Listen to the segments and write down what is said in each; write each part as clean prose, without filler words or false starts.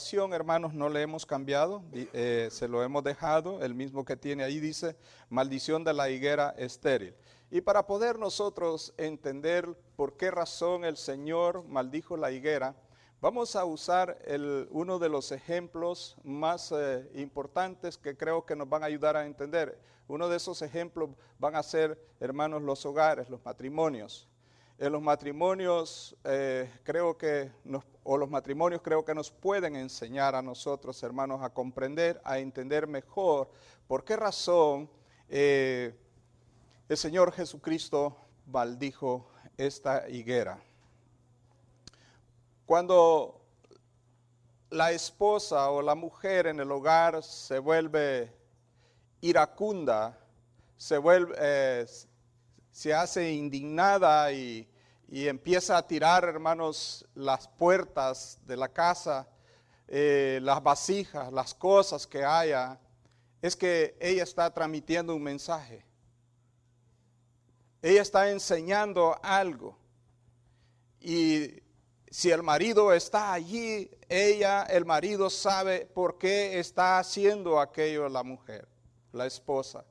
ocasión, hermanos, no le hemos cambiado, se lo hemos dejado, el mismo que tiene ahí dice, maldición de la higuera estéril. Y para poder nosotros entender por qué razón el Señor maldijo la higuera, vamos a usar uno de los ejemplos más importantes que creo que nos van a ayudar a entender. Uno de esos ejemplos van a ser, hermanos, los hogares, los matrimonios. En los matrimonios los matrimonios creo que nos pueden enseñar a nosotros, hermanos, a comprender, a entender mejor por qué razón el Señor Jesucristo maldijo esta higuera. Cuando la esposa o la mujer en el hogar se vuelve iracunda, se hace indignada y empieza a tirar, hermanos, las puertas de la casa, las vasijas, las cosas que haya, es que ella está transmitiendo un mensaje. Ella está enseñando algo. Y si el marido está allí, el marido sabe por qué está haciendo aquello la mujer, la esposa.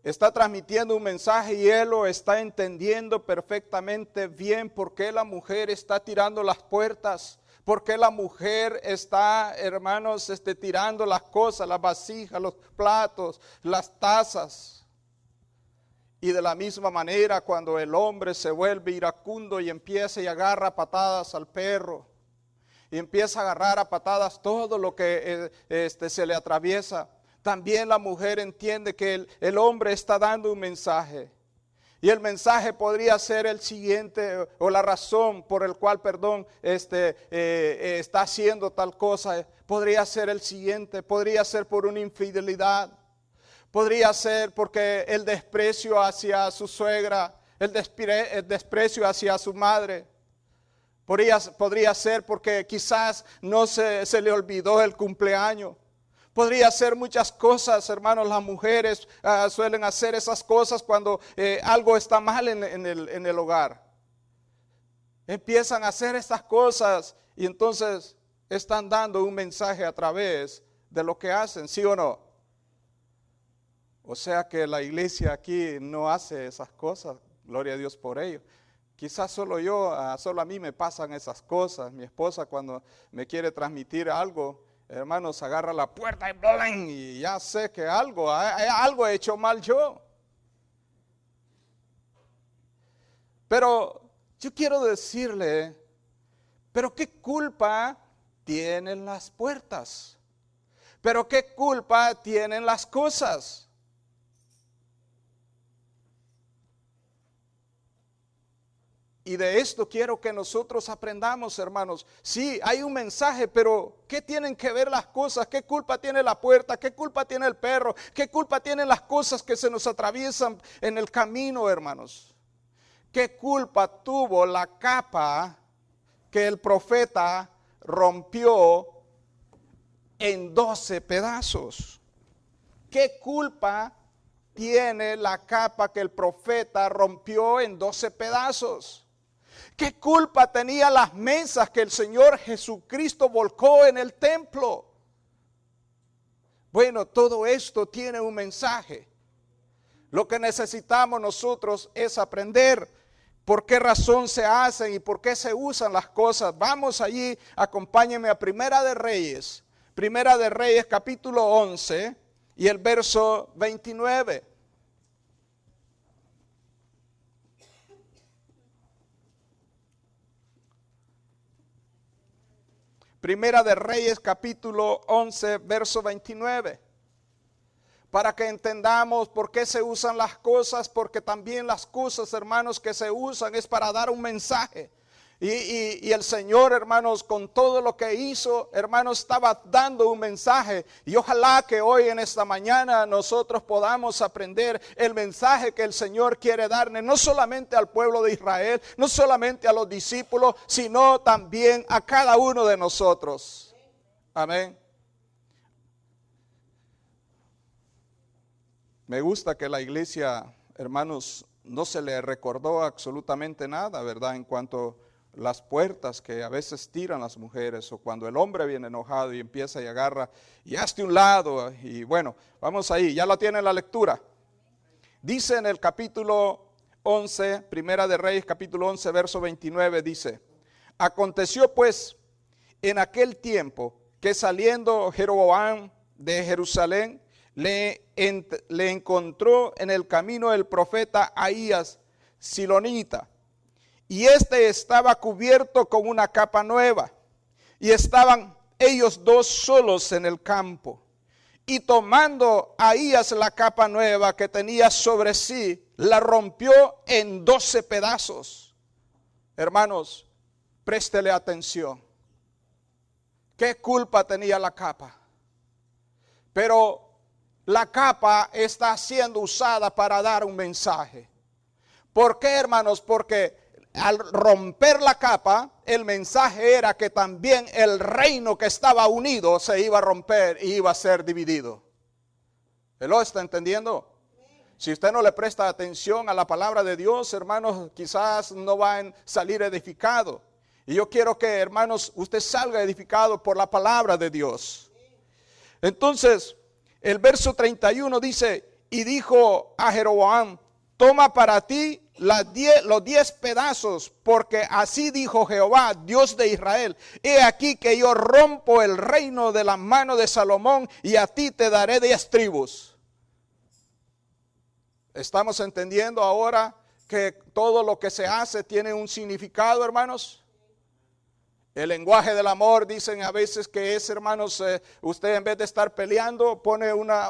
Está transmitiendo un mensaje y él lo está entendiendo perfectamente bien por qué la mujer está tirando las puertas, por qué la mujer está, hermanos, tirando las cosas, las vasijas, los platos, las tazas. Y de la misma manera cuando el hombre se vuelve iracundo y empieza y agarra a patadas al perro, y empieza a agarrar a patadas todo lo que se le atraviesa, también la mujer entiende que el hombre está dando un mensaje. Y el mensaje podría ser el siguiente, o la razón por el cual, está haciendo tal cosa, podría ser el siguiente, podría ser por una infidelidad, podría ser porque el desprecio hacia su suegra, el desprecio hacia su madre. Podría ser porque quizás no se le olvidó el cumpleaños. Podría ser muchas cosas, hermanos. Las mujeres suelen hacer esas cosas cuando algo está mal en el hogar. Empiezan a hacer estas cosas y entonces están dando un mensaje a través de lo que hacen, ¿sí o no? O sea que la iglesia aquí no hace esas cosas, gloria a Dios por ello. Quizás solo a mí me pasan esas cosas. Mi esposa cuando me quiere transmitir algo, hermanos, agarra la puerta y ya sé que algo he hecho mal yo. Pero yo quiero decirle, pero ¿qué culpa tienen las puertas? ¿Pero qué culpa tienen las cosas? Y de esto quiero que nosotros aprendamos, hermanos. Sí, hay un mensaje, pero ¿qué tienen que ver las cosas? ¿Qué culpa tiene la puerta? ¿Qué culpa tiene el perro? ¿Qué culpa tienen las cosas que se nos atraviesan en el camino, hermanos? ¿Qué culpa tuvo la capa que el profeta rompió en 12 pedazos? ¿Qué culpa tiene la capa que el profeta rompió en 12 pedazos? ¿Qué culpa tenía las mesas que el Señor Jesucristo volcó en el templo? Bueno, todo esto tiene un mensaje. Lo que necesitamos nosotros es aprender por qué razón se hacen y por qué se usan las cosas. Vamos allí, acompáñenme a Primera de Reyes capítulo 11 y el verso 29. Primera de Reyes capítulo 11 verso 29. Para que entendamos por qué se usan las cosas, porque también las cosas, hermanos, que se usan es para dar un mensaje. Y el Señor, hermanos, con todo lo que hizo, hermanos, estaba dando un mensaje. Y ojalá que hoy en esta mañana nosotros podamos aprender el mensaje que el Señor quiere darle, no solamente al pueblo de Israel, no solamente a los discípulos, sino también a cada uno de nosotros. Amén. Me gusta que la iglesia, hermanos, no se le recordó absolutamente nada, ¿verdad? En cuanto las puertas que a veces tiran las mujeres, o cuando el hombre viene enojado y empieza y agarra y hazte un lado. Y bueno, vamos ahí, ya lo tiene la lectura. Dice en el capítulo 11, Primera de Reyes, capítulo 11, verso 29, dice: aconteció pues en aquel tiempo que saliendo Jeroboam de Jerusalén, le encontró en el camino el profeta Ahías Silonita, y este estaba cubierto con una capa nueva, y estaban ellos dos solos en el campo. Y tomando Ahías la capa nueva que tenía sobre sí, la rompió en 12 pedazos. Hermanos, préstele atención. ¿Qué culpa tenía la capa? Pero la capa está siendo usada para dar un mensaje. ¿Por qué, hermanos? Porque al romper la capa, el mensaje era que también el reino que estaba unido se iba a romper y iba a ser dividido. ¿Él lo está entendiendo? Si usted no le presta atención a la palabra de Dios, hermanos, quizás no va a salir edificado. Y yo quiero que, hermanos, usted salga edificado por la palabra de Dios. Entonces, el verso 31 dice: y dijo a Jeroboam: toma para ti los 10 pedazos, porque así dijo Jehová, Dios de Israel: he aquí que yo rompo el reino de la mano de Salomón, y a ti te daré 10 tribus. ¿Estamos entendiendo ahora que todo lo que se hace tiene un significado, hermanos? El lenguaje del amor, dicen a veces que es, hermanos, usted en vez de estar peleando,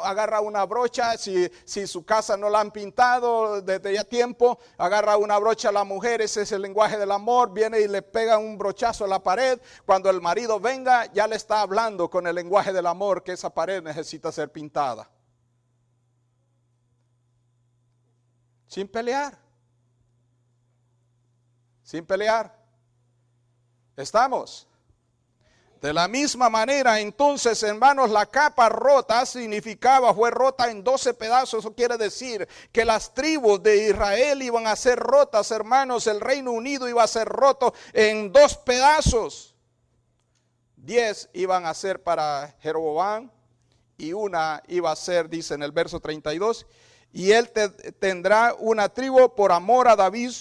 agarra una brocha. Si su casa no la han pintado desde ya tiempo, agarra una brocha a la mujer. Ese es el lenguaje del amor. Viene y le pega un brochazo a la pared. Cuando el marido venga, ya le está hablando con el lenguaje del amor que esa pared necesita ser pintada. Sin pelear. Sin pelear. ¿Estamos? De la misma manera, entonces, hermanos, la capa rota fue rota en 12 pedazos. Eso quiere decir que las tribus de Israel iban a ser rotas, hermanos. El Reino Unido iba a ser roto en 2 pedazos. 10 iban a ser para Jeroboam y una iba a ser, dice en el verso 32, y él tendrá una tribu por amor a David,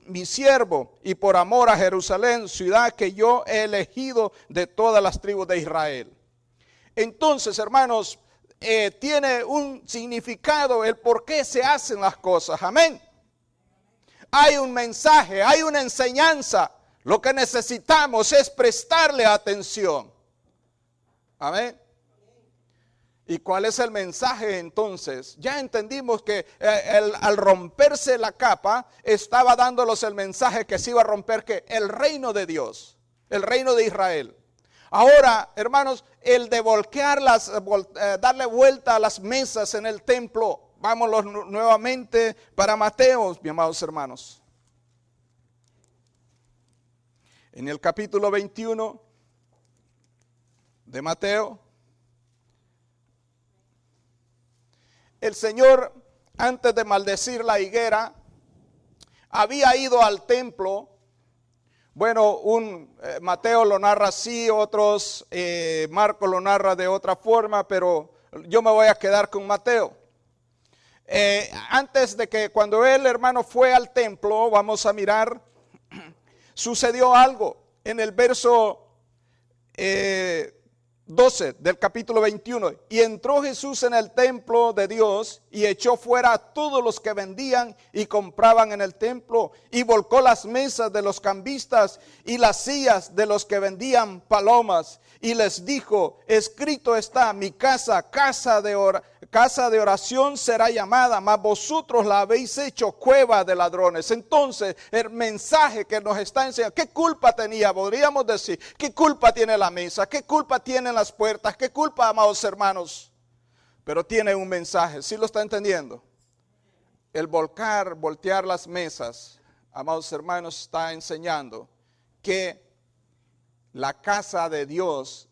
mi siervo, y por amor a Jerusalén, ciudad que yo he elegido de todas las tribus de Israel. Entonces, hermanos, tiene un significado el por qué se hacen las cosas. Amén. Hay un mensaje, hay una enseñanza. Lo que necesitamos es prestarle atención. Amén. ¿Y cuál es el mensaje entonces? Ya entendimos que al romperse la capa, estaba dándolos el mensaje que se iba a romper, que el reino de Dios, el reino de Israel. Ahora, hermanos, el de darle vuelta a las mesas en el templo. Vámonos nuevamente para Mateo, mis amados hermanos. En el capítulo 21 de Mateo, el Señor, antes de maldecir la higuera, había ido al templo. Bueno, Mateo lo narra así, otros, Marco lo narra de otra forma, pero yo me voy a quedar con Mateo. Antes de que, cuando él, hermano, fue al templo, vamos a mirar, sucedió algo. En el verso 12 del capítulo 21, y entró Jesús en el templo de Dios y echó fuera a todos los que vendían y compraban en el templo, y volcó las mesas de los cambistas y las sillas de los que vendían palomas, y les dijo: escrito está, mi casa, casa de oración será llamada, mas vosotros la habéis hecho cueva de ladrones. Entonces, el mensaje que nos está enseñando, ¿qué culpa tenía? Podríamos decir, ¿qué culpa tiene la mesa? ¿Qué culpa tienen las puertas? ¿Qué culpa, amados hermanos? Pero tiene un mensaje, ¿sí lo está entendiendo? El voltear las mesas, amados hermanos, está enseñando que la casa de Dios,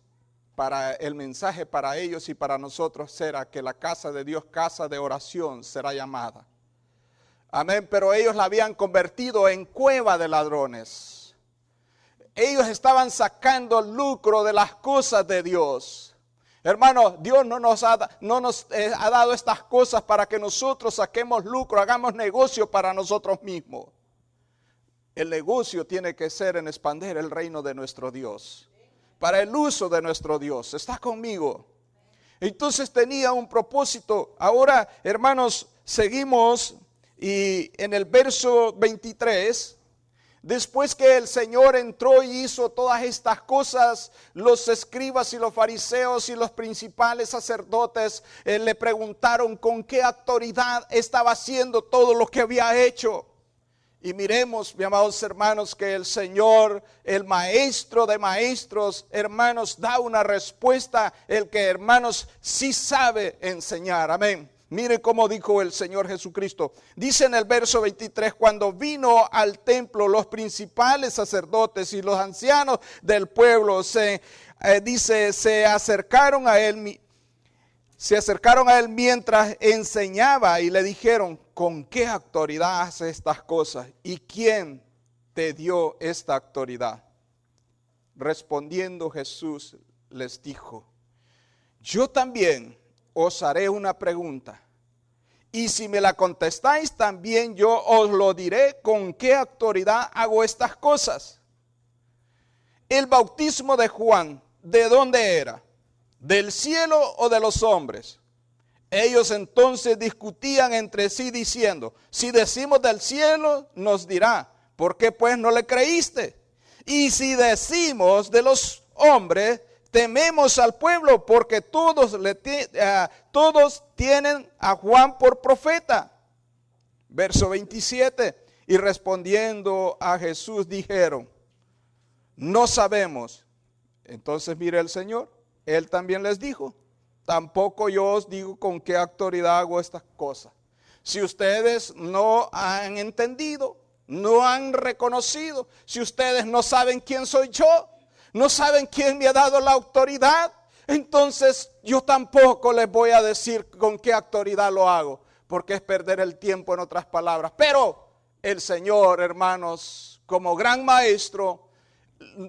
para el mensaje para ellos y para nosotros será que la casa de Dios, casa de oración, será llamada. Amén, pero ellos la habían convertido en cueva de ladrones. ellos estaban sacando lucro de las cosas de Dios. Hermano, Dios no nos ha dado estas cosas para que nosotros saquemos lucro, hagamos negocio para nosotros mismos. El negocio tiene que ser en expandir el reino de nuestro Dios, para el uso de nuestro Dios. ¿Está conmigo? Entonces tenía un propósito. Ahora, hermanos, seguimos y en el verso 23, después que el Señor entró y hizo todas estas cosas, los escribas y los fariseos y los principales sacerdotes le preguntaron con qué autoridad estaba haciendo todo lo que había hecho. Y miremos, mis amados hermanos, que el Señor, el maestro de maestros, hermanos, da una respuesta, el que, hermanos, sí sabe enseñar. Amén. Mire cómo dijo el Señor Jesucristo. Dice en el verso 23, cuando vino al templo los principales sacerdotes y los ancianos del pueblo, se acercaron a él mientras enseñaba y le dijeron, ¿con qué autoridad hace estas cosas? ¿Y quién te dio esta autoridad? Respondiendo Jesús les dijo, yo también os haré una pregunta, y si me la contestáis también yo os lo diré con qué autoridad hago estas cosas. El bautismo de Juan, ¿de dónde era? ¿Del cielo o de los hombres? Ellos entonces discutían entre sí diciendo, si decimos del cielo, nos dirá, ¿por qué pues no le creíste? Y si decimos de los hombres, tememos al pueblo, porque todos tienen a Juan por profeta. Verso 27, y respondiendo a Jesús dijeron, no sabemos. Entonces mire el Señor, Él también les dijo, tampoco yo os digo con qué autoridad hago estas cosas. Si ustedes no han entendido, no han reconocido, si ustedes no saben quién soy yo, no saben quién me ha dado la autoridad, entonces yo tampoco les voy a decir con qué autoridad lo hago, porque es perder el tiempo en otras palabras. Pero el Señor, hermanos, como gran maestro,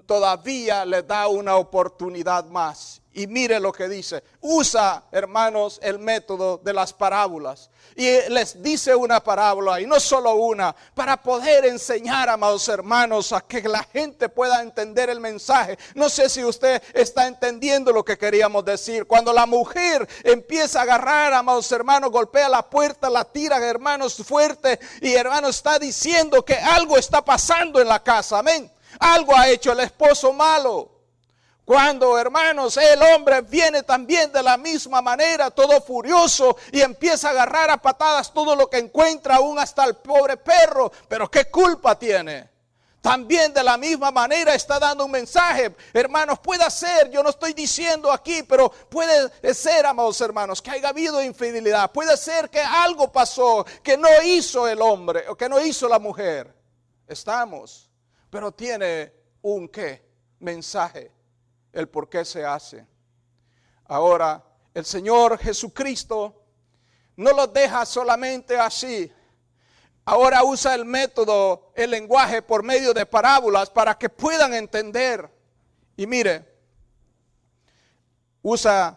todavía les da una oportunidad más. Y mire lo que dice, usa, hermanos, el método de las parábolas. Y les dice una parábola, y no solo una, para poder enseñar, amados hermanos, a que la gente pueda entender el mensaje. No sé si usted está entendiendo lo que queríamos decir. Cuando la mujer empieza a agarrar, amados hermanos, golpea la puerta, la tira, hermanos, fuerte, y hermanos, está diciendo que algo está pasando en la casa, amén. Algo ha hecho el esposo malo. Cuando, hermanos, el hombre viene también de la misma manera, todo furioso, y empieza a agarrar a patadas todo lo que encuentra, aún hasta el pobre perro. Pero ¿qué culpa tiene? También de la misma manera está dando un mensaje. Hermanos, puede ser, yo no estoy diciendo aquí, pero puede ser, amados hermanos, que haya habido infidelidad. Puede ser que algo pasó que no hizo el hombre o que no hizo la mujer. Pero tiene un ¿qué? Mensaje. El por qué se hace. Ahora, el Señor Jesucristo no los deja solamente así. Ahora usa el método, el lenguaje por medio de parábolas para que puedan entender. Y mire,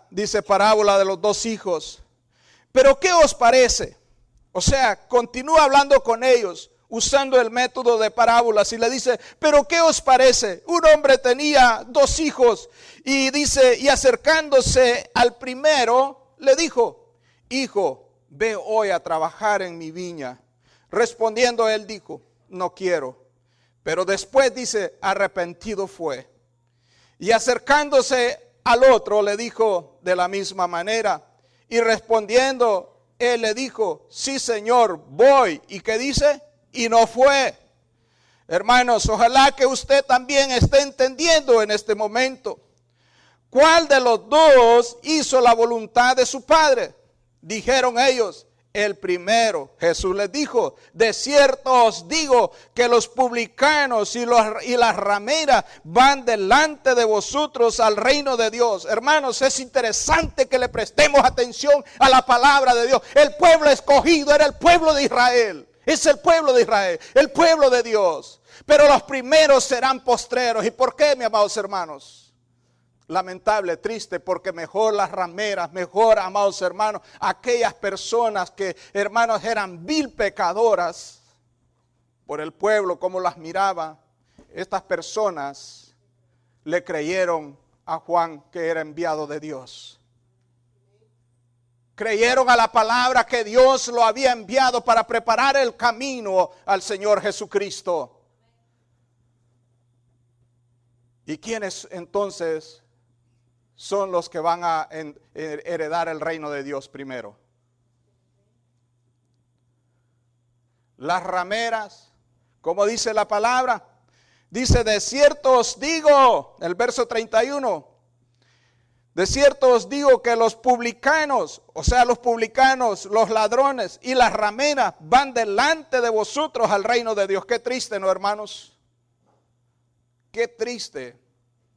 dice parábola de los dos hijos. Pero ¿qué os parece? O sea, continúa hablando con ellos, usando el método de parábolas, y le dice, pero ¿qué os parece? Un hombre tenía dos hijos, y dice, y acercándose al primero, le dijo, hijo, ve hoy a trabajar en mi viña. Respondiendo él dijo, no quiero. Pero después dice, arrepentido fue. Y acercándose al otro, le dijo de la misma manera, y respondiendo, él le dijo, sí señor, voy. ¿Y qué dice? Y no fue. Hermanos, ojalá que usted también esté entendiendo en este momento. ¿Cuál de los dos hizo la voluntad de su padre? Dijeron ellos, el primero. Jesús les dijo, de cierto os digo que los publicanos y las rameras van delante de vosotros al reino de Dios. Hermanos, es interesante que le prestemos atención a la palabra de Dios. El pueblo escogido era el pueblo de Israel. Es el pueblo de Israel, el pueblo de Dios. Pero los primeros serán postreros. ¿Y por qué, mis amados hermanos? Lamentable, triste, porque mejor las rameras, mejor, amados hermanos, aquellas personas que, hermanos, eran vil pecadoras por el pueblo, como las miraba. Estas personas le creyeron a Juan, que era enviado de Dios. Creyeron a la palabra que Dios lo había enviado para preparar el camino al Señor Jesucristo. ¿Y quiénes entonces son los que van a heredar el reino de Dios primero? Las rameras, como dice la palabra. Dice, de cierto os digo, el verso 31, de cierto os digo que los publicanos, o sea, los publicanos, los ladrones y las rameras van delante de vosotros al reino de Dios. Qué triste, ¿no, hermanos? Qué triste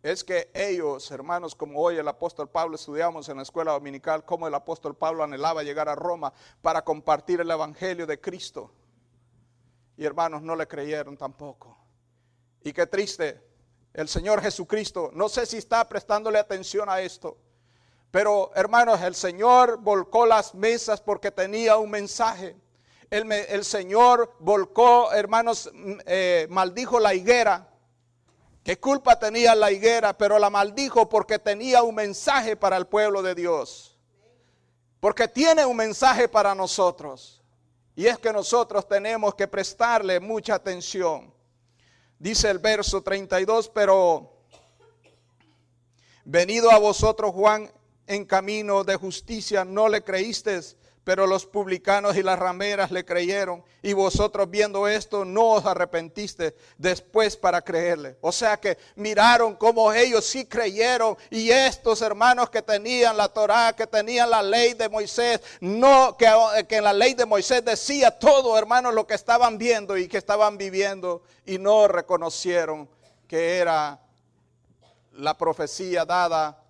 es que ellos, hermanos, como hoy el apóstol Pablo, estudiamos en la escuela dominical, cómo el apóstol Pablo anhelaba llegar a Roma para compartir el evangelio de Cristo. Y hermanos, no le creyeron tampoco. Y qué triste, el Señor Jesucristo, no sé si está prestándole atención a esto, pero hermanos, el Señor volcó las mesas porque tenía un mensaje. El Señor volcó, hermanos, maldijo la higuera. ¿Qué culpa tenía la higuera? Pero la maldijo porque tenía un mensaje para el pueblo de Dios. Porque tiene un mensaje para nosotros. Y es que nosotros tenemos que prestarle mucha atención. Dice el verso 32, pero venido a vosotros Juan en camino de justicia, no le creísteis, pero los publicanos y las rameras le creyeron, y vosotros viendo esto no os arrepentiste después para creerle. O sea que miraron cómo ellos sí creyeron, y estos hermanos que tenían la Torá, que tenían la ley de Moisés, no que en la ley de Moisés decía todo, hermanos, lo que estaban viendo y que estaban viviendo, y no reconocieron que era la profecía dada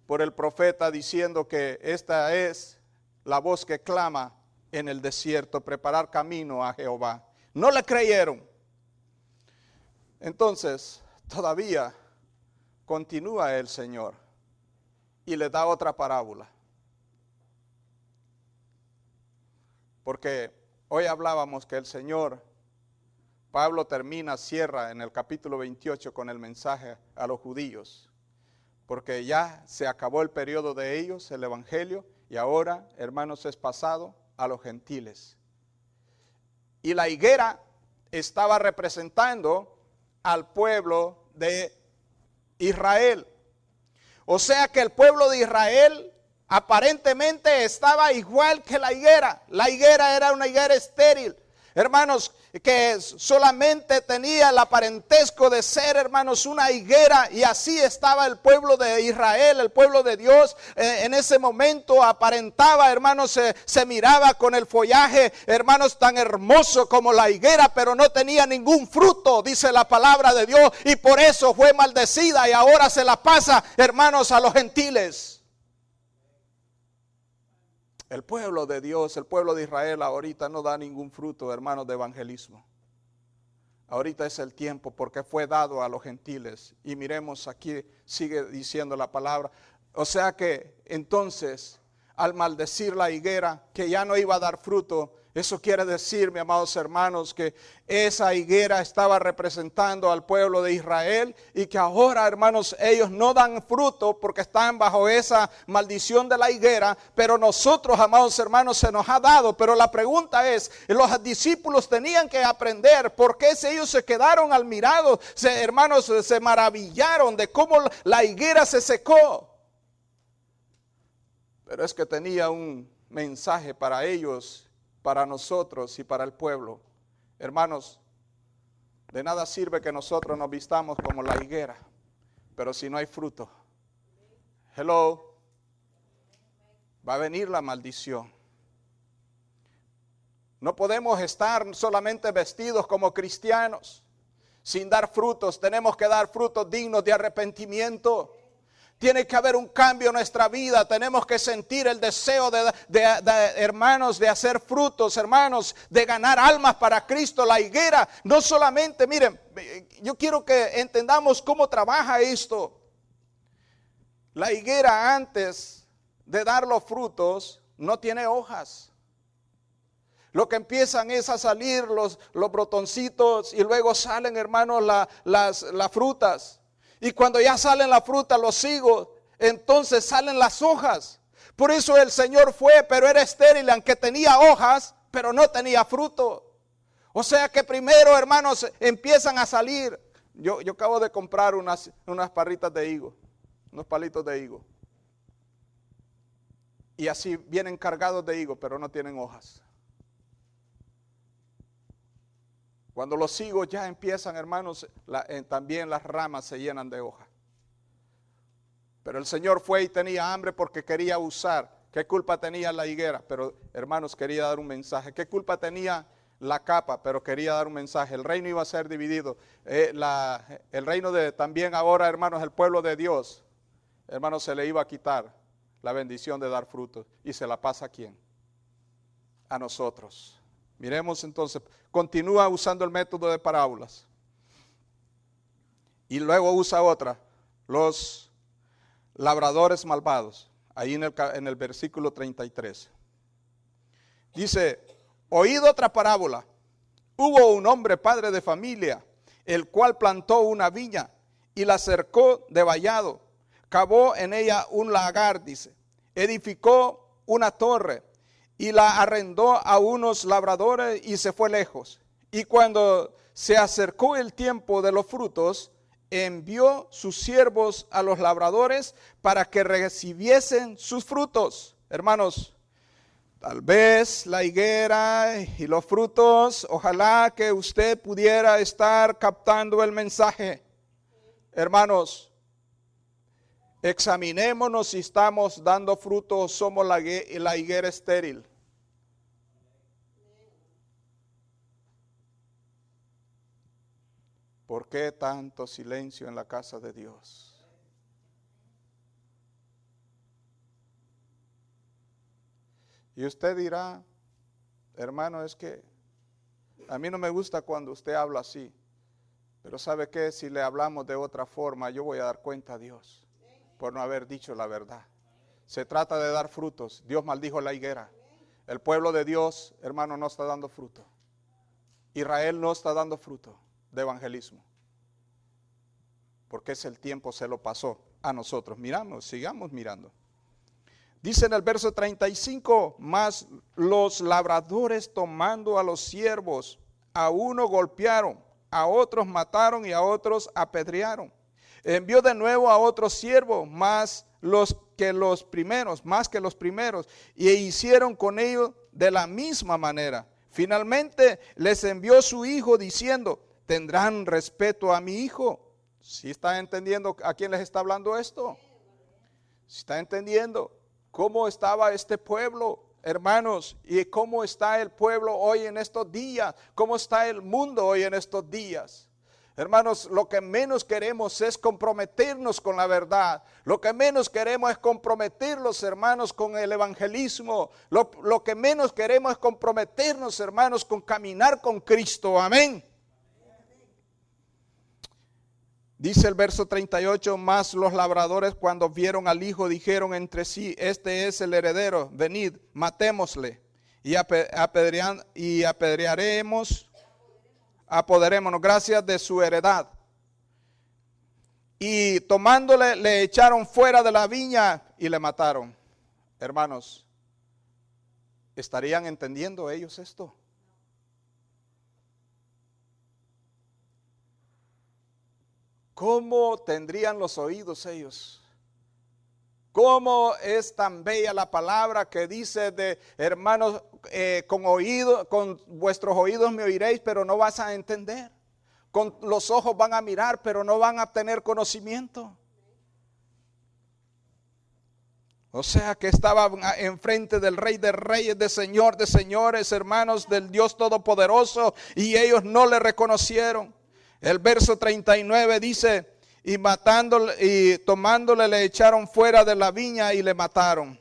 por el profeta diciendo que esta es la voz que clama en el desierto, preparar camino a Jehová. No le creyeron. Entonces, todavía continúa el Señor y le da otra parábola. Porque hoy hablábamos que el Señor, Pablo cierra en el capítulo 28 con el mensaje a los judíos. Porque ya se acabó el periodo de ellos, el evangelio, y ahora, hermanos, es pasado a los gentiles. Y la higuera estaba representando al pueblo de Israel. O sea que el pueblo de Israel aparentemente estaba igual que la higuera. La higuera era una higuera estéril. Hermanos, que solamente tenía el parentesco de ser, hermanos, una higuera, y así estaba el pueblo de Israel, el pueblo de Dios. En ese momento aparentaba, hermanos, se miraba con el follaje, hermanos, tan hermoso como la higuera, pero no tenía ningún fruto, dice la palabra de Dios, y por eso fue maldecida, y ahora se la pasa, hermanos, a los gentiles. El pueblo de Dios, el pueblo de Israel ahorita no da ningún fruto, hermanos, de evangelismo. Ahorita es el tiempo porque fue dado a los gentiles. Y miremos aquí, sigue diciendo la palabra. O sea que entonces, al maldecir la higuera, que ya no iba a dar fruto, eso quiere decir, mis amados hermanos, que esa higuera estaba representando al pueblo de Israel y que ahora, hermanos, ellos no dan fruto porque están bajo esa maldición de la higuera, pero nosotros, amados hermanos, se nos ha dado. Pero la pregunta es, los discípulos tenían que aprender por qué ellos se quedaron admirados, hermanos, se maravillaron de cómo la higuera se secó. Pero es que tenía un mensaje para ellos, para nosotros y para el pueblo. Hermanos, de nada sirve que nosotros nos vistamos como la higuera, pero si no hay fruto, hello, va a venir la maldición. No podemos estar solamente vestidos como cristianos sin dar frutos. Tenemos que dar frutos dignos de arrepentimiento. Tiene que haber un cambio en nuestra vida. Tenemos que sentir el deseo de hermanos, de hacer frutos, hermanos, de ganar almas para Cristo. La higuera, no solamente, miren, yo quiero que entendamos cómo trabaja esto. La higuera, antes de dar los frutos, no tiene hojas. Lo que empiezan es a salir los brotoncitos y luego salen, hermanos, las frutas. Y cuando ya salen las frutas, los higos, entonces salen las hojas. Por eso el Señor fue, pero era estéril, aunque tenía hojas, pero no tenía fruto. O sea que primero, hermanos, empiezan a salir. Yo acabo de comprar unas parritas de higo, unos palitos de higo. Y así vienen cargados de higo, pero no tienen hojas. Cuando los higos ya empiezan, hermanos, también las ramas se llenan de hojas. Pero el Señor fue y tenía hambre porque quería usar. ¿Qué culpa tenía la higuera? Pero, hermanos, quería dar un mensaje. ¿Qué culpa tenía la capa? Pero quería dar un mensaje. El reino iba a ser dividido. El reino también ahora, hermanos, el pueblo de Dios, hermanos, se le iba a quitar la bendición de dar frutos. ¿Y se la pasa a quién? A nosotros. Miremos entonces, continúa usando el método de parábolas. Y luego usa otra, los labradores malvados, ahí en el versículo 33. Dice, oíd otra parábola. Hubo un hombre padre de familia, el cual plantó una viña y la cercó de vallado, cavó en ella un lagar, dice, edificó una torre, y la arrendó a unos labradores y se fue lejos. Y cuando se acercó el tiempo de los frutos, envió sus siervos a los labradores para que recibiesen sus frutos. Hermanos, tal vez la higuera y los frutos, ojalá que usted pudiera estar captando el mensaje. Hermanos, examinémonos si estamos dando frutos o somos la higuera estéril. ¿Por qué tanto silencio en la casa de Dios? Y usted dirá, hermano, es que a mí no me gusta cuando usted habla así. Pero ¿sabe qué? Si le hablamos de otra forma, yo voy a dar cuenta a Dios por no haber dicho la verdad. Se trata de dar frutos. Dios maldijo la higuera. El pueblo de Dios, hermano, no está dando fruto. Israel no está dando fruto de evangelismo, porque el tiempo se lo pasó a nosotros. Miramos, sigamos mirando. Dice en el verso 35, mas los labradores tomando a los siervos, a uno golpearon, a otros mataron y a otros apedrearon. Envió de nuevo a otros siervos, más que los primeros, y hicieron con ellos de la misma manera. Finalmente les envió su hijo diciendo, ¿tendrán respeto a mi hijo? ¿Sí está entendiendo a quién les está hablando esto? ¿Sí está entendiendo cómo estaba este pueblo, hermanos? Y cómo está el pueblo hoy en estos días. ¿Cómo está el mundo hoy en estos días? Hermanos, lo que menos queremos es comprometernos con la verdad. Lo que menos queremos es comprometerlos, hermanos, con el evangelismo. Lo que menos queremos es comprometernos, hermanos, con caminar con Cristo. Amén. Dice el verso 38, más los labradores cuando vieron al hijo dijeron entre sí, este es el heredero, venid, matémosle y apoderémonos gracias de su heredad. Y tomándole le echaron fuera de la viña y le mataron. Hermanos, ¿estarían entendiendo ellos esto? ¿Cómo tendrían los oídos ellos? ¿Cómo es tan bella la palabra que dice de hermanos, con vuestros oídos me oiréis, pero no vas a entender? Con los ojos van a mirar, pero no van a tener conocimiento. O sea que estaba enfrente del Rey de Reyes, de Señores, hermanos, del Dios Todopoderoso, y ellos no le reconocieron. El verso 39 dice, y tomándole le echaron fuera de la viña y le mataron.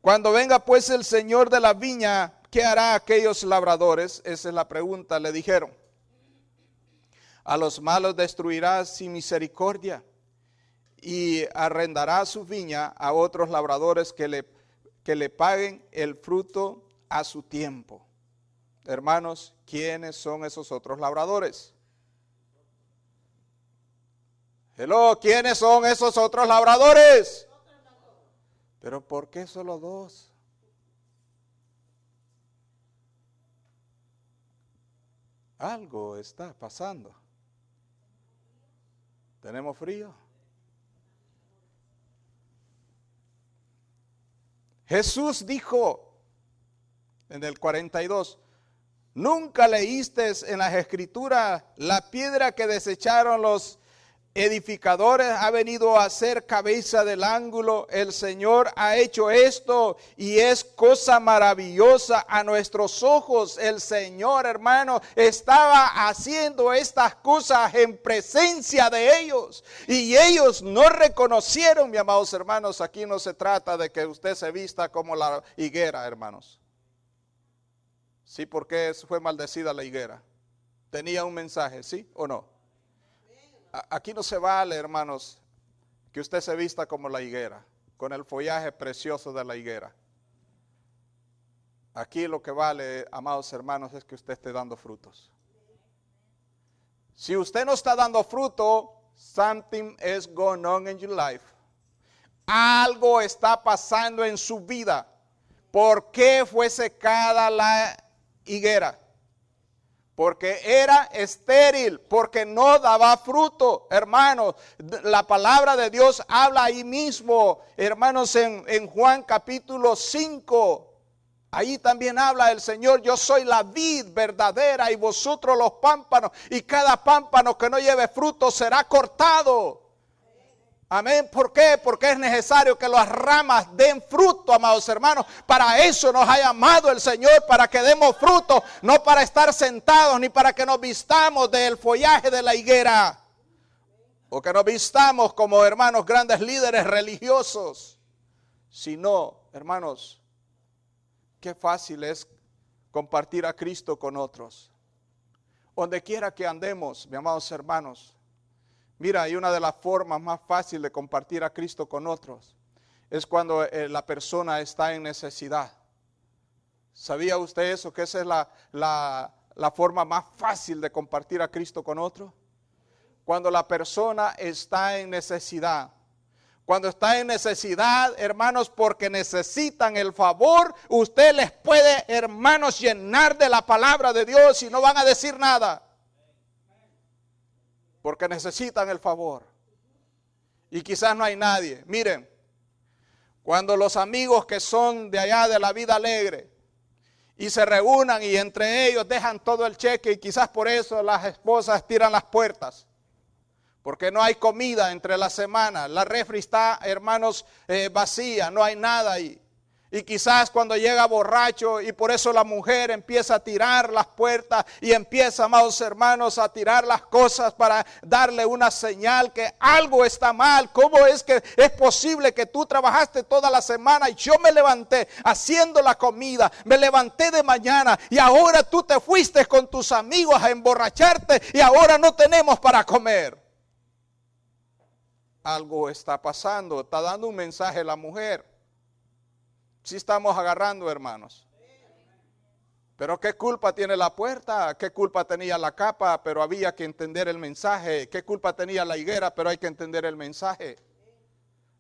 Cuando venga pues el Señor de la viña, ¿qué hará aquellos labradores? Esa es la pregunta, le dijeron. A los malos destruirá sin misericordia y arrendará su viña a otros labradores que le paguen el fruto a su tiempo. Hermanos, ¿quiénes son esos otros labradores? Hello, ¿quiénes son esos otros labradores? Pero ¿por qué solo dos? Algo está pasando. ¿Tenemos frío? Jesús dijo en el 42, ¿nunca leíste en las Escrituras la piedra que desecharon los edificadores ha venido a ser cabeza del ángulo? El Señor ha hecho esto y es cosa maravillosa a nuestros ojos. El Señor, hermano, estaba haciendo estas cosas en presencia de ellos y ellos no reconocieron, mis amados hermanos. Aquí no se trata de que usted se vista como la higuera, hermanos. Sí, porque fue maldecida la higuera. Tenía un mensaje, ¿sí o no? Aquí no se vale, hermanos, que usted se vista como la higuera, con el follaje precioso de la higuera. Aquí lo que vale, amados hermanos, es que usted esté dando frutos. Si usted no está dando fruto, something is going on in your life. Algo está pasando en su vida. ¿Por qué fue secada la higuera? Porque era estéril, porque no daba fruto. Hermanos, la palabra de Dios habla ahí mismo, hermanos, en Juan capítulo 5. Ahí también habla el Señor: yo soy la vid verdadera y vosotros los pámpanos, y cada pámpano que no lleve fruto será cortado. Amén. ¿Por qué? Porque es necesario que las ramas den fruto, amados hermanos. Para eso nos ha llamado el Señor, para que demos fruto, no para estar sentados, ni para que nos vistamos del follaje de la higuera, o que nos vistamos como, hermanos, grandes líderes religiosos. Sino, hermanos, qué fácil es compartir a Cristo con otros. Donde quiera que andemos, mis amados hermanos. Mira, hay una de las formas más fáciles de compartir a Cristo con otros. Es cuando la persona está en necesidad. ¿Sabía usted eso? Que esa es la forma más fácil de compartir a Cristo con otros. Cuando la persona está en necesidad. Cuando está en necesidad, hermanos, porque necesitan el favor, usted les puede, hermanos, llenar de la palabra de Dios y no van a decir nada. Porque necesitan el favor. Y quizás no hay nadie. Miren, cuando los amigos que son de allá de la vida alegre y se reúnan y entre ellos dejan todo el cheque, y quizás por eso las esposas tiran las puertas, porque no hay comida entre la semana, la refri está, hermanos, vacía, no hay nada ahí. Y quizás cuando llega borracho, y por eso la mujer empieza a tirar las puertas y empieza, amados hermanos, a tirar las cosas para darle una señal que algo está mal. ¿Cómo es que es posible que tú trabajaste toda la semana y yo me levanté haciendo la comida, me levanté de mañana y ahora tú te fuiste con tus amigos a emborracharte y ahora no tenemos para comer? Algo está pasando, está dando un mensaje la mujer. Sí estamos agarrando, hermanos. Pero ¿qué culpa tiene la puerta? ¿Qué culpa tenía la capa? Pero había que entender el mensaje. ¿Qué culpa tenía la higuera? Pero hay que entender el mensaje.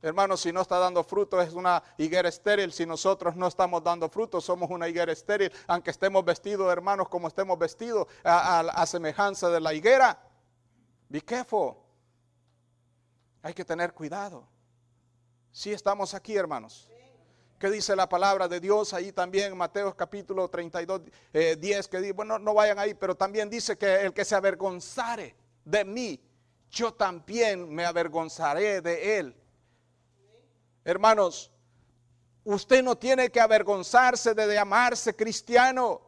Hermanos, si no está dando fruto es una higuera estéril. Si nosotros no estamos dando fruto, somos una higuera estéril. Aunque estemos vestidos, hermanos, como estemos vestidos, a semejanza de la higuera. Be careful. Hay que tener cuidado. Sí estamos aquí, hermanos. ¿Qué dice la palabra de Dios ahí también en Mateo capítulo 32, 10? Que dice, bueno, no vayan ahí, pero también dice que el que se avergonzare de mí, yo también me avergonzaré de él. Hermanos, usted no tiene que avergonzarse de llamarse cristiano.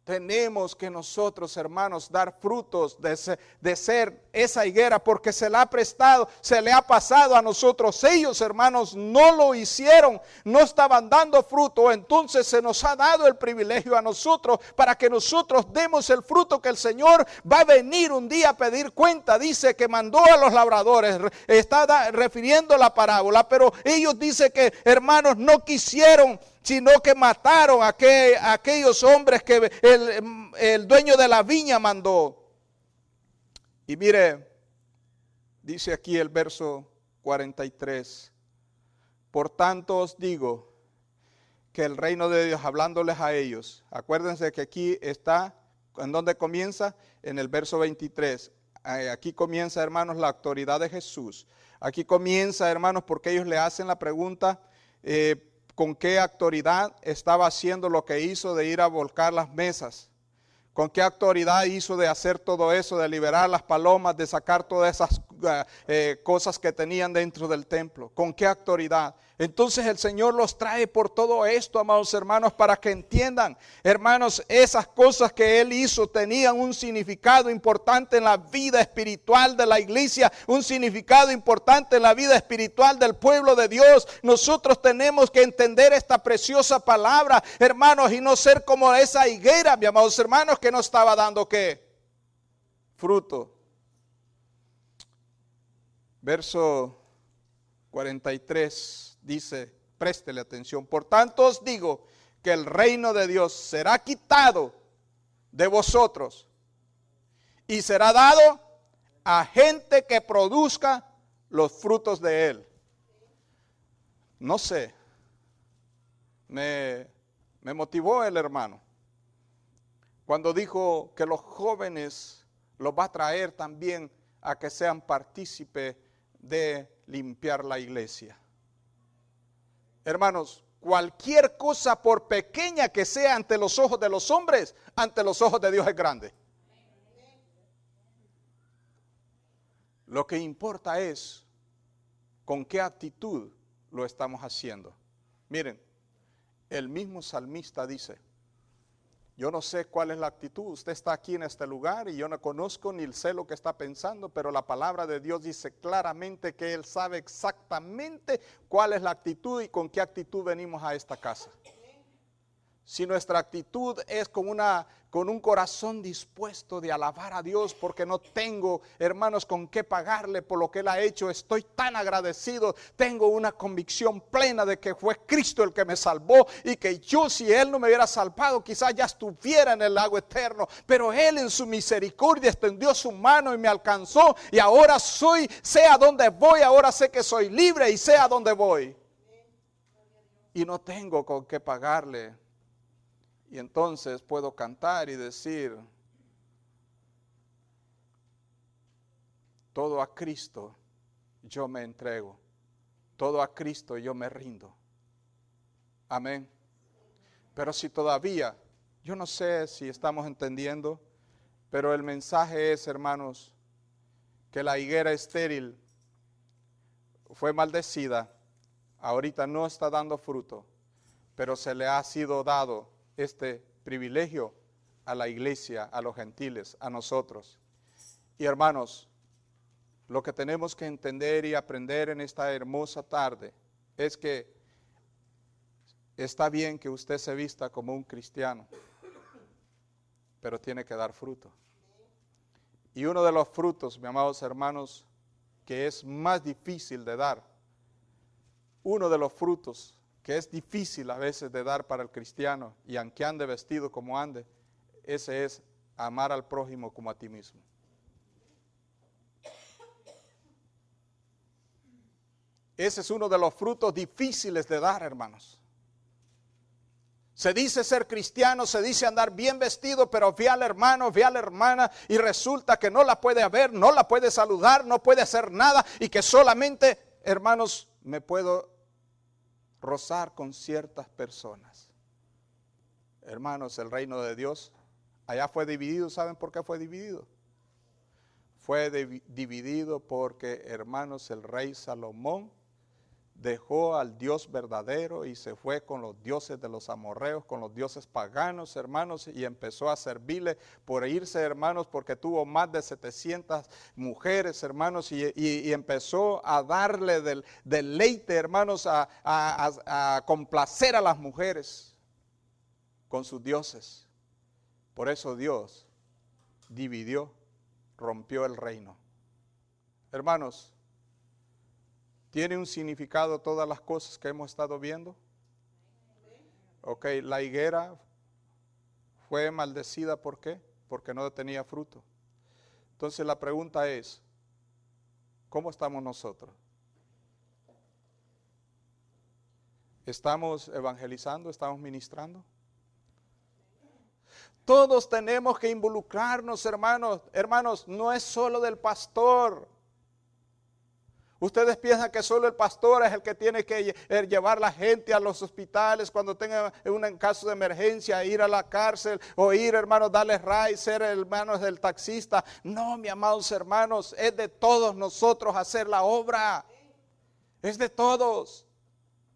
Tenemos que nosotros, hermanos, dar frutos de ser esa higuera, porque se le ha prestado, se le ha pasado a nosotros. Ellos, hermanos, no lo hicieron, no estaban dando fruto. Entonces se nos ha dado el privilegio a nosotros para que nosotros demos el fruto que el Señor va a venir un día a pedir cuenta. Dice que mandó a los labradores, está refiriendo la parábola, pero ellos dicen que, hermanos, no quisieron, sino que mataron a aquellos hombres que el dueño de la viña mandó. Y mire, dice aquí el verso 43, por tanto os digo que el reino de Dios, hablándoles a ellos, acuérdense que aquí está, ¿en dónde comienza? En el verso 23, aquí comienza, hermanos, la autoridad de Jesús. Aquí comienza, hermanos, porque ellos le hacen la pregunta, ¿con qué autoridad estaba haciendo lo que hizo de ir a volcar las mesas? ¿Con qué autoridad hizo de hacer todo eso, de liberar las palomas, de sacar todas esas cosas que tenían dentro del templo? ¿Con qué autoridad? Entonces el Señor los trae por todo esto, amados hermanos, para que entiendan, hermanos, esas cosas que Él hizo tenían un significado importante en la vida espiritual de la iglesia, un significado importante en la vida espiritual del pueblo de Dios. Nosotros tenemos que entender esta preciosa palabra, hermanos, y no ser como esa higuera, mis amados hermanos, que no estaba dando ¿qué? Fruto. Verso 43 dice, préstele atención, por tanto os digo que el reino de Dios será quitado de vosotros y será dado a gente que produzca los frutos de él. No sé, me motivó el hermano cuando dijo que los jóvenes los va a traer también a que sean partícipes de limpiar la iglesia. Hermanos, cualquier cosa, por pequeña que sea ante los ojos de los hombres, ante los ojos de Dios es grande. Lo que importa es con qué actitud lo estamos haciendo. Miren, el mismo salmista dice, yo no sé cuál es la actitud, usted está aquí en este lugar y yo no conozco ni sé lo que está pensando, pero la palabra de Dios dice claramente que Él sabe exactamente cuál es la actitud y con qué actitud venimos a esta casa. Si nuestra actitud es con un corazón dispuesto de alabar a Dios porque no tengo, hermanos, con qué pagarle por lo que Él ha hecho, estoy tan agradecido, tengo una convicción plena de que fue Cristo el que me salvó y que yo, si Él no me hubiera salvado, quizás ya estuviera en el lago eterno, pero Él en su misericordia extendió su mano y me alcanzó y ahora sé a dónde voy, ahora sé que soy libre y sé a dónde voy. Y no tengo con qué pagarle. Y entonces puedo cantar y decir, todo a Cristo yo me entrego, todo a Cristo yo me rindo. Amén. Pero si todavía, yo no sé si estamos entendiendo, pero el mensaje es, hermanos, que la higuera estéril fue maldecida, ahorita no está dando fruto, pero se le ha sido dado este privilegio a la iglesia, a los gentiles, a nosotros. Y hermanos, lo que tenemos que entender y aprender en esta hermosa tarde es que está bien que usted se vista como un cristiano, pero tiene que dar fruto. Y uno de los frutos, mis amados hermanos, que es más difícil de dar, uno de los frutos que es difícil a veces de dar para el cristiano, y aunque ande vestido como ande, ese es amar al prójimo como a ti mismo. Ese es uno de los frutos difíciles de dar, hermanos. Se dice ser cristiano, se dice andar bien vestido, pero ve al hermano, ve a la hermana y resulta que no la puede ver, no la puede saludar, no puede hacer nada y que solamente, hermanos, me puedo rozar con ciertas personas. Hermanos, el reino de Dios allá fue dividido. ¿Saben por qué fue dividido? Fue dividido porque, hermanos, el rey Salomón dejó al Dios verdadero y se fue con los dioses de los amorreos, con los dioses paganos, hermanos, y empezó a servirle por irse, hermanos, porque tuvo más de 700 mujeres, hermanos, y empezó a darle del deleite, hermanos, a complacer a las mujeres con sus dioses. Por eso Dios dividió, rompió el reino. Hermanos, ¿tiene un significado todas las cosas que hemos estado viendo? Ok, la higuera fue maldecida, ¿por qué? Porque no tenía fruto. Entonces la pregunta es, ¿cómo estamos nosotros? ¿Estamos evangelizando? ¿Estamos ministrando? Todos tenemos que involucrarnos, hermanos. Hermanos, no es solo del pastor. Ustedes piensan que solo el pastor es el que tiene que llevar a la gente a los hospitales cuando tenga un caso de emergencia, ir a la cárcel o ir, hermanos, darles ray, ser hermanos del taxista. No, mis amados hermanos, es de todos nosotros hacer la obra. Es de todos,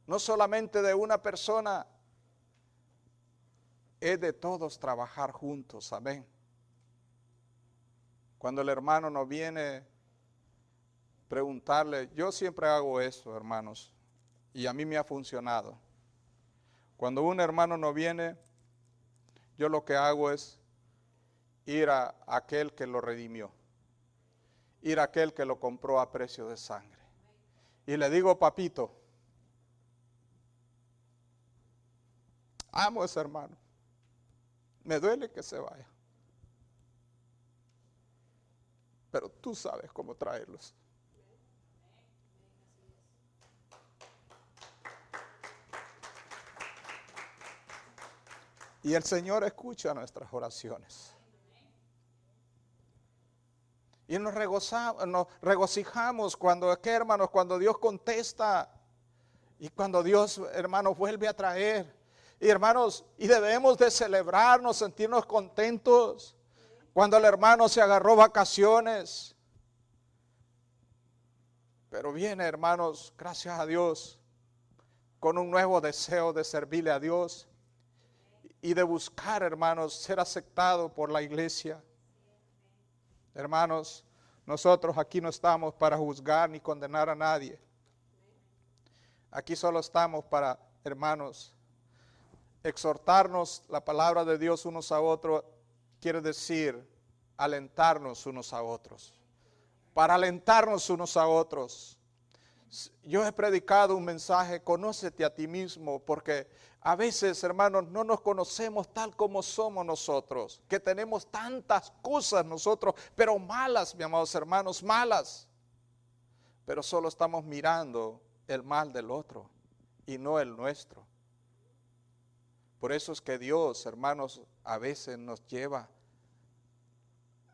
no solamente de una persona. Es de todos trabajar juntos, amén. Cuando el hermano nos viene preguntarle, yo siempre hago eso, hermanos, y a mí me ha funcionado. Cuando un hermano no viene, yo lo que hago es ir a aquel que lo redimió, ir a aquel que lo compró a precio de sangre. Y le digo, papito, amo a ese hermano, me duele que se vaya, pero tú sabes cómo traerlos. Y el Señor escucha nuestras oraciones. Y nos regocijamos cuando, ¿qué, hermanos? Cuando Dios contesta y cuando Dios, hermanos, vuelve a traer. Y hermanos, y debemos de celebrarnos, sentirnos contentos cuando el hermano se agarró vacaciones. Pero viene, hermanos, gracias a Dios, con un nuevo deseo de servirle a Dios y de buscar, hermanos, ser aceptado por la iglesia. Hermanos, nosotros aquí no estamos para juzgar ni condenar a nadie. Aquí solo estamos para, hermanos, exhortarnos. La palabra de Dios unos a otros quiere decir alentarnos unos a otros. Para alentarnos unos a otros. Yo he predicado un mensaje, conócete a ti mismo, porque a veces, hermanos, no nos conocemos tal como somos nosotros, que tenemos tantas cosas nosotros, pero malas, mis amados hermanos, malas. Pero solo estamos mirando el mal del otro y no el nuestro. Por eso es que Dios, hermanos, a veces nos lleva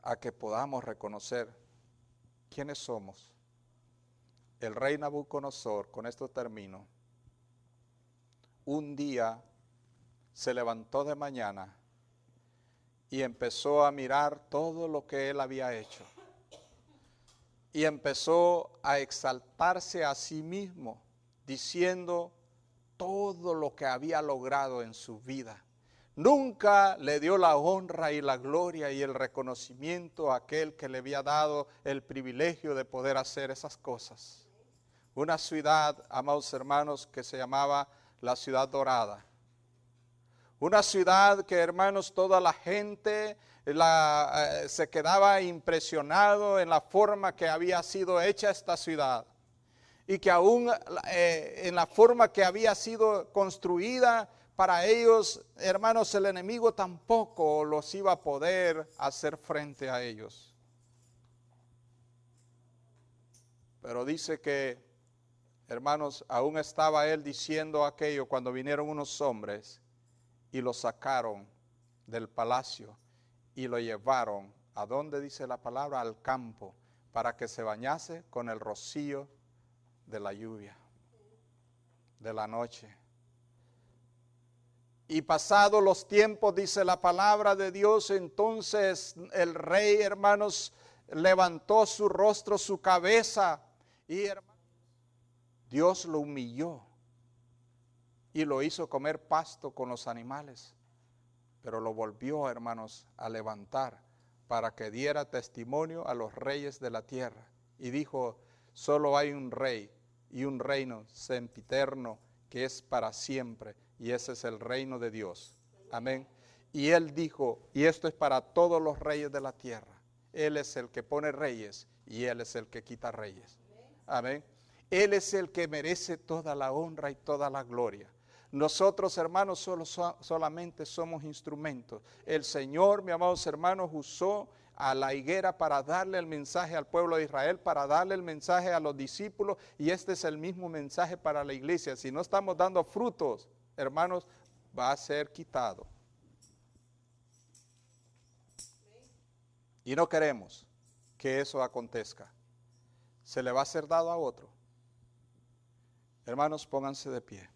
a que podamos reconocer quiénes somos. El rey Nabucodonosor, con esto termino, un día se levantó de mañana y empezó a mirar todo lo que él había hecho. Y empezó a exaltarse a sí mismo, diciendo todo lo que había logrado en su vida. Nunca le dio la honra y la gloria y el reconocimiento a aquel que le había dado el privilegio de poder hacer esas cosas. Una ciudad, amados hermanos, que se llamaba la ciudad dorada. Una ciudad que, hermanos, toda la gente se quedaba impresionado en la forma que había sido hecha esta ciudad. Y que aún en la forma que había sido construida, para ellos, hermanos, el enemigo tampoco los iba a poder hacer frente a ellos. Pero dice que, hermanos, aún estaba él diciendo aquello cuando vinieron unos hombres y lo sacaron del palacio y lo llevaron, ¿a dónde dice la palabra? Al campo, para que se bañase con el rocío de la lluvia, de la noche. Y pasados los tiempos, dice la palabra de Dios, entonces el rey, hermanos, levantó su rostro, su cabeza, y hermanos, Dios lo humilló y lo hizo comer pasto con los animales, pero lo volvió, hermanos, a levantar para que diera testimonio a los reyes de la tierra. Y dijo, solo hay un rey y un reino sempiterno que es para siempre, y ese es el reino de Dios. Amén. Y él dijo, y esto es para todos los reyes de la tierra, él es el que pone reyes y él es el que quita reyes. Amén. Él es el que merece toda la honra y toda la gloria. Nosotros, hermanos, solamente somos instrumentos. El Señor, mis amados hermanos, usó a la higuera para darle el mensaje al pueblo de Israel, para darle el mensaje a los discípulos, y este es el mismo mensaje para la iglesia. Si no estamos dando frutos, hermanos, va a ser quitado. Y no queremos que eso acontezca. Se le va a ser dado a otro. Hermanos, pónganse de pie.